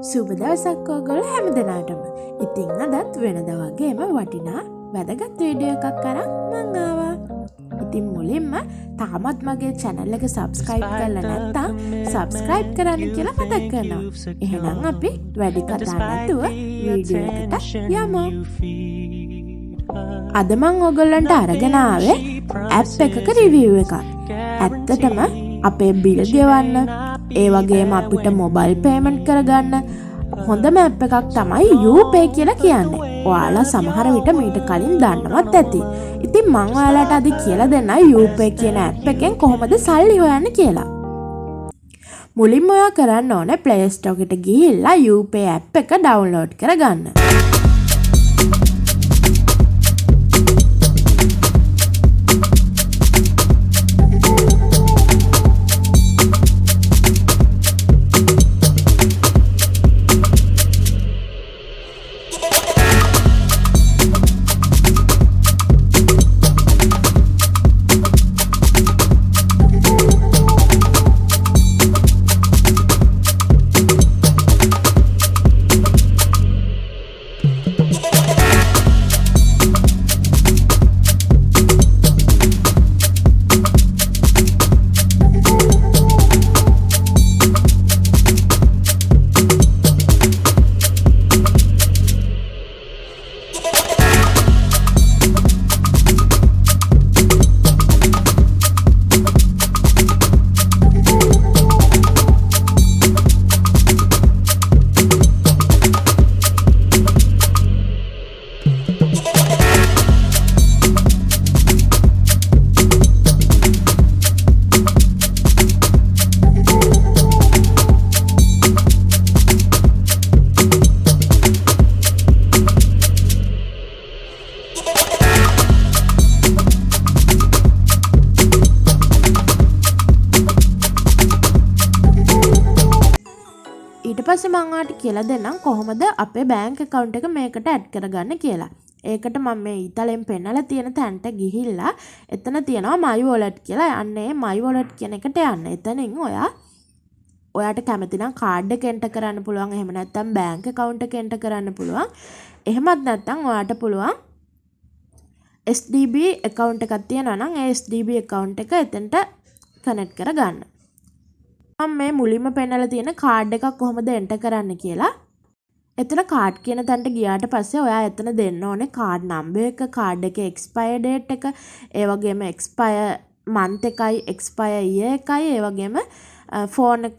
සුබ දවසක් ඔයගොල්ලෝ හැමදෙනාටම. ඉතින් අදත් වෙනදා වගේම වටිනා වැදගත් වීඩියෝ එකක් අරන් මං ආවා. ඉතින් මුලින්ම තාමත් මගේ channel එක subscribe කරලා නැත්නම් subscribe කරන්න කියලා මතක් කරනවා. එහෙනම් අපි වැඩි කතා නැතුව වීඩියෝ එකට යමු. අද මං ඔයගොල්ලන්ට අරගෙන ආවේ app එකක review එකක්. ඇත්තටම අපේ bill ගෙවන්න ඒ වගේම අපිට මොබයිල් පේමන්ට් කරගන්න හොඳම ඇප් එකක් තමයි Upay කියලා කියන්නේ. ඔයාලා සමහර විට මීට කලින් දන්නවත් ඇති. ඉතින් මම ඔයාලට අද කියලා දෙන්නයි Upay කියන ඇප් එකෙන් කොහොමද සල්ලි හොයන්නේ කියලා. මුලින්ම ඔයා කරන්න ඕනේ Play Store එකට ගිහිල්ලා Upay ඇප් එක download කරගන්න. ඊට පස්සේ මම ඔයාලට කියලා දෙන්නම් කොහොමද අපේ බැංක් account එක මේකට add කරගන්න කියලා. ඒකට මම මේ ඊතලෙන් පෙන්නලා තියෙන තැනට ගිහිල්ලා එතන තියෙනවා my wallet කියලා. යන්නේ my wallet කියන එකට යන්න. එතනින් ඔයාට කැමති නම් කාඩ් එක එන්ටර් කරන්න පුළුවන්. එහෙම නැත්නම් බැංක් account එක එන්ටර් කරන්න පුළුවන්. එහෙමත් නැත්නම් ඔයාට පුළුවන් SDB account එකක් තියෙනවා නම් ඒ SDB account එක එතනට connect කරගන්න. මම මේ මුලින්ම පෙන්නලා තියෙන කාඩ් එකක් කොහොමද එන්ටර් කරන්න කියලා. එතන කාඩ් කියන තැනට ගියාට පස්සේ ඔයා එතන දෙන්න ඕනේ කාඩ් නම්බර් එක, කාඩ් එකේ expire date එක, ඒ වගේම expire month එකයි, expire year එකයි, ඒ වගේම phone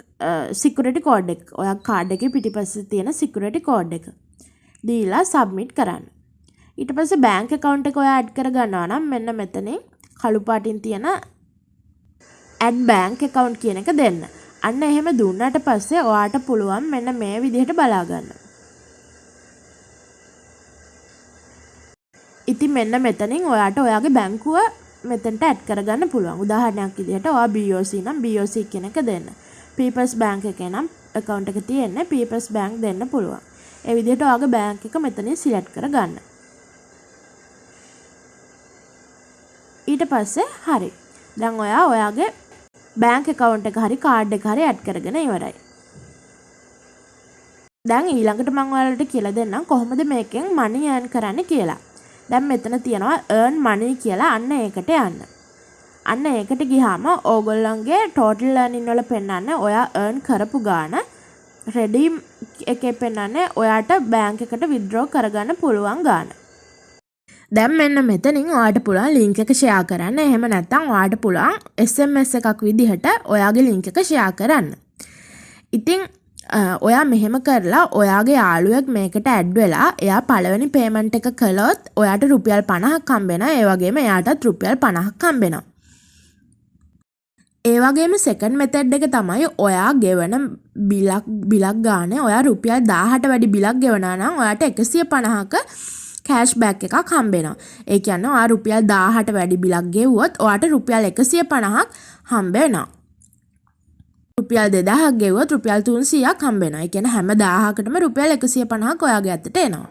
security code එක. ඔයා කාඩ් එකේ පිටිපස්සේ තියෙන security code එක දීලා submit කරන්න. ඊට පස්සේ bank account එක ඔයා add කරගන්නවා නම් මෙන්න මෙතනින් කළු පාටින් තියෙන add bank account කියන එක දෙන්න. අන්න එහෙම දුන්නාට පස්සේ ඔයාට පුළුවන් මෙන්න මේ විදිහට බලා ගන්න. ඉතින් මෙන්න මෙතනින් ඔයාට ඔයාගේ බැංකුව මෙතනට ඇඩ් කරගන්න පුළුවන්. උදාහරණයක් විදිහට ඔයා BOC නම් BOC කියන එක දෙන්න. People's Bank එකේ නම් account එක තියෙන්නේ People's Bank දෙන්න පුළුවන්. ඒ විදිහට ඔයාගේ බැංක් එක මෙතනින් select කරගන්න. ඊට පස්සේ හරි. දැන් ඔයාගේ බැංක් account එක හරි කාඩ් එක හරි ඇඩ් කරගෙන ඉවරයි. දැන් ඊළඟට මම ඔයාලට කියලා දෙන්නම් කොහොමද මේකෙන් money earn කරන්න කියලා. දැන් මෙතන තියෙනවා earn money කියලා. අන්න ඒකට යන්න. අන්න ඒකට ගියාම ඕගොල්ලන්ගේ total earning වල පෙන්නන්නේ ඔයා earn කරපු ගාණ. redeem එකේ පෙන්නන්නේ ඔයාට බැංක් එකට withdraw කරගන්න පුළුවන් ගාණ. දැන් මෙන්න මෙතනින් ඔයාට පුළුවන් link එක share කරන්න. එහෙම නැත්නම් ඔයාට පුළුවන් SMS එකක් විදිහට ඔයාගේ link එක share කරන්න. ඉතින් ඔයා මෙහෙම කරලා ඔයාගේ යාළුවෙක් මේකට add වෙලා එයා පළවෙනි payment එක කළොත් ඔයාට රුපියල් 50ක් හම්බ වෙනවා. ඒ වගේම එයාටත් රුපියල් 50ක් හම්බ වෙනවා. ඒ වගේම second method එක තමයි ඔයා ගෙවන බිලක් ගානේ ඔයා රුපියල් 1000ට වැඩි බිලක් ගෙවනවා නම් ඔයාට 150ක cashback එකක් හම්බ වෙනවා. ඒ කියන්නේ ඔයා රුපියල් 1000ට වැඩි බිලක් ගෙවුවොත් ඔයාට රුපියල් 150ක් හම්බ වෙනවා. රුපියල් 2000ක් ගෙවුවොත් රුපියල් 300ක් හම්බ වෙනවා. ඒ කියන්නේ හැම 1000කටම රුපියල් 150ක් ඔයාගේ අතට එනවා.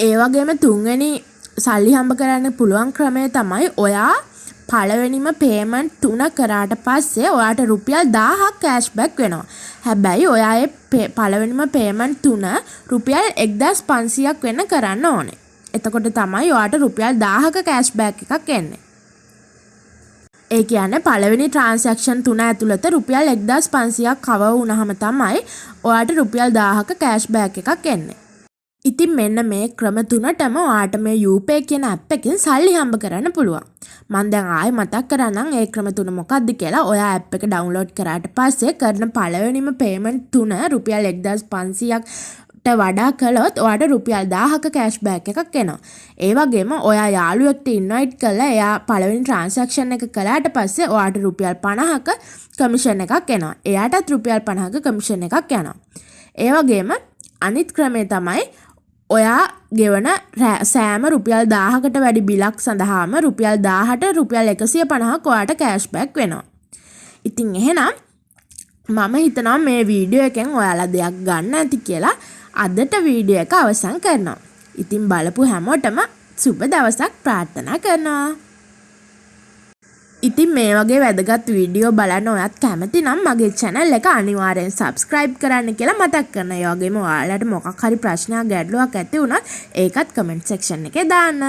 ඒ වගේම තුන්වෙනි සල්ලි හම්බ කරන්න පුළුවන් ක්‍රමය තමයි ඔයා පළවෙනිම පේමන්ට් 3 කරාට පස්සේ ඔයාට රුපියල් 1000ක් කෑෂ්බැක් වෙනවා. හැබැයි ඔයා ඒ පළවෙනිම පේමන්ට් 3 රුපියල් 1500ක් වෙන්න කරන්න ඕනේ. එතකොට තමයි ඔයාට රුපියල් 1000ක කෑෂ්බැක් එකක් එන්නේ. ඒ කියන්නේ පළවෙනි ට්‍රාන්සැක්ෂන් 3 ඇතුළත රුපියල් 1500ක් කවර් වුණාම තමයි ඔයාට රුපියල් 1000ක කෑෂ්බැක් එකක් එන්නේ. ඉතින් මෙන්න මේ ක්‍රම තුනටම ඔයාට මේ Upay කියන ඇප් එකෙන් සල්ලි හම්බ කරන්න පුළුවන්. මම දැන් ආයෙ මතක් කරන්නම් ඒ ක්‍රම තුන මොකක්ද කියලා. ඔයා ඇප් එක ඩවුන්ලෝඩ් කරාට පස්සේ කරන පළවෙනිම පේමන්ට් 3 රුපියල් 1500ට වඩා කළොත් ඔයාට රුපියල් 1000ක කෑෂ්බැක් එකක් එනවා. ඒ වගේම ඔයා යාළුවෙක්ට ඉන්වයිට් කරලා එයා පළවෙනි ට්‍රාන්සැක්ෂන් එක කළාට පස්සේ ඔයාට රුපියල් 50ක කමිෂන් එකක් එනවා. එයාටත් රුපියල් 50ක කමිෂන් එකක් යනවා. ඒ වගේම අනිත් ක්‍රමය තමයි ඔයා ගෙවන සෑම රුපියල් 1000කට වැඩි බිලක් සඳහාම රුපියල් 1000ට රුපියල් 150ක් ඔයාට කෑෂ්බැක් වෙනවා. ඉතින් එහෙනම් මම හිතනවා මේ වීඩියෝ එකෙන් ඔයාලා දෙයක් ගන්න ඇති කියලා. අදට වීඩියෝ එක අවසන් කරනවා. ඉතින් බලපු හැමෝටම සුබ දවසක් ප්‍රාර්ථනා කරනවා. ඉතින් මේ වගේ වැදගත් වීඩියෝ බලන්න ඔයත් කැමති නම් මගේ channel එක අනිවාර්යෙන් subscribe කරන්න කියලා මතක් කරනවා. ඒ වගේම ඔයාලට මොකක් හරි ප්‍රශ්නයක් ගැටලුවක් ඇති වුණොත් ඒකත් comment section එකේ දාන්න.